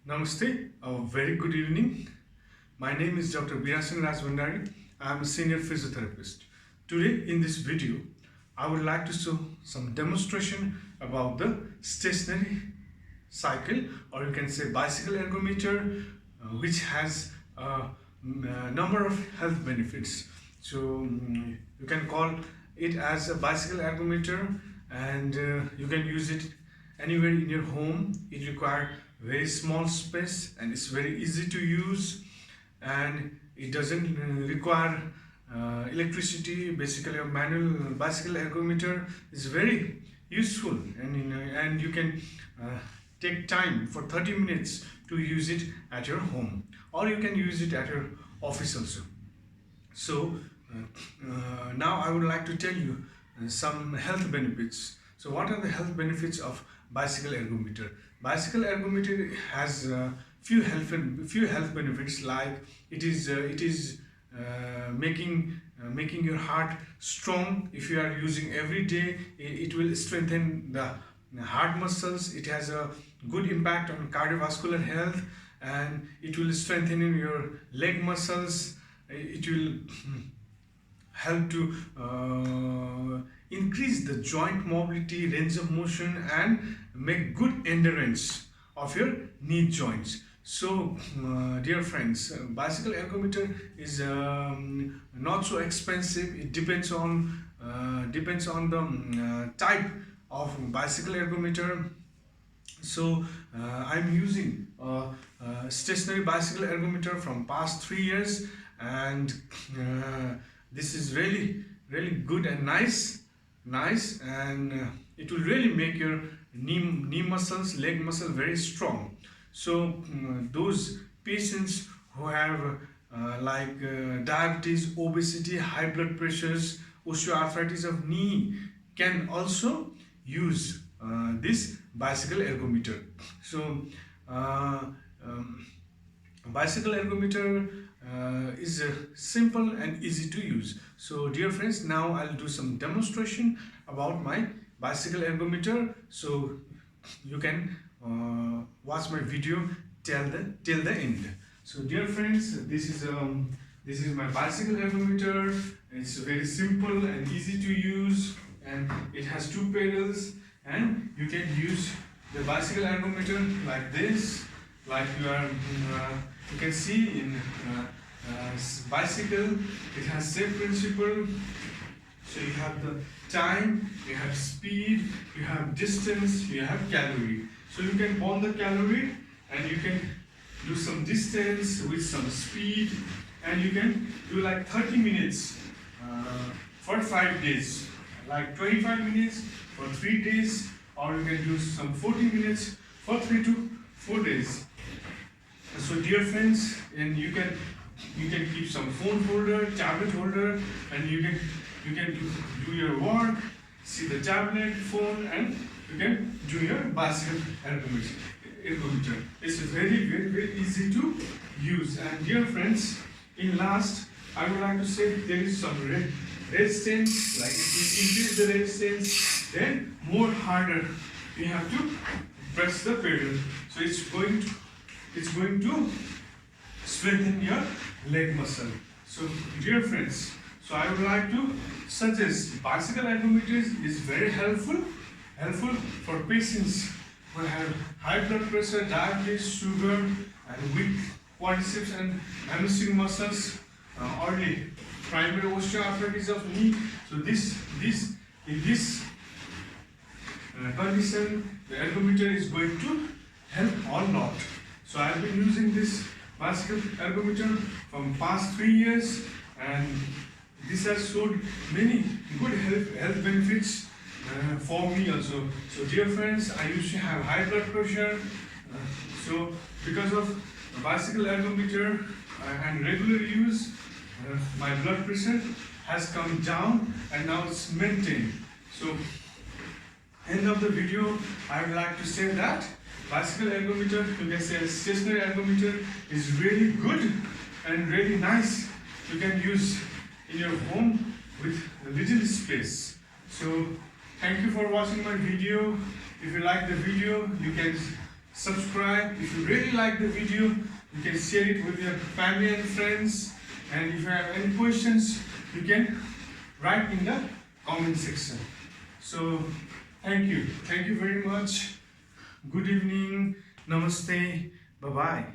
Namaste, a very good evening. My name is Dr. Birasin Rajbandari. I am a senior physiotherapist. Today in this video, I would like to show some demonstration about the stationary cycle, or you can say bicycle ergometer, which has a number of health benefits. So you can call it as a bicycle ergometer, and you can use it anywhere in your home. It requires very small space and it's very easy to use, and it doesn't require electricity. Basically a manual bicycle ergometer is very useful, and you can take time for 30 minutes to use it at your home, or you can use it at your office also. So now I would like to tell you some health benefits. So what are the health benefits of bicycle ergometer? Bicycle ergometer has few health benefits, like it is making your heart strong. If you are using every day, it will strengthen the heart muscles. It has a good impact on cardiovascular health, and it will strengthen your leg muscles. It will help to increase the joint mobility, range of motion, and make good endurance of your knee joints. So dear friends, bicycle ergometer is not so expensive. It depends on the type of bicycle ergometer. So I'm using a stationary bicycle ergometer from past 3 years, and this is really good and nice, and it will really make your knee muscles, leg muscle very strong. So those patients who have diabetes, obesity, high blood pressures, osteoarthritis of knee can also use this bicycle ergometer. So bicycle ergometer is simple and easy to use. So dear friends, now I'll do some demonstration about my bicycle ergometer, so you can watch my video till the end. So dear friends, this is my bicycle ergometer. It's very simple and easy to use, and it has two pedals, and you can use the bicycle ergometer like this, like you can see in bicycle. It has same principle. So you have the time, you have speed, you have distance, you have calorie. So you can burn the calorie, and you can do some distance with some speed, and you can do like 30 minutes for 5 days, like 25 minutes for 3 days, or you can do some 40 minutes for 3 to 4 days. So dear friends, and you can keep some phone holder, tablet holder, and you can do your work, see the tablet, phone, and you can do your bicycle ergometer. It's very easy to use. And dear friends, in last, I would like to say there is some resistance. Like if you increase the resistance, then more harder you have to press the pedal. So it's going to strengthen your leg muscle. So dear friends, so I would like to suggest bicycle ergometers is very helpful for patients who have high blood pressure, diabetes, sugar, and weak quadriceps and hamstring muscles, early primary osteoarthritis of knee. So in this condition, the ergometer is going to help a lot. So I've been using this bicycle ergometer from past 3 years, and this has showed many good health benefits for me also. So dear friends, I used to have high blood pressure. So because of the bicycle ergometer and regular use, my blood pressure has come down, and now it's maintained. So end of the video, I would like to say that bicycle ergometer, you can say a stationary ergometer, is really good and really nice. You can use in your home with a little space. So thank you for watching my video. If you like the video, you can subscribe. If you really like the video, you can share it with your family and friends. And if you have any questions, you can write in the comment section. So thank you very much. Good evening. Namaste. Bye bye.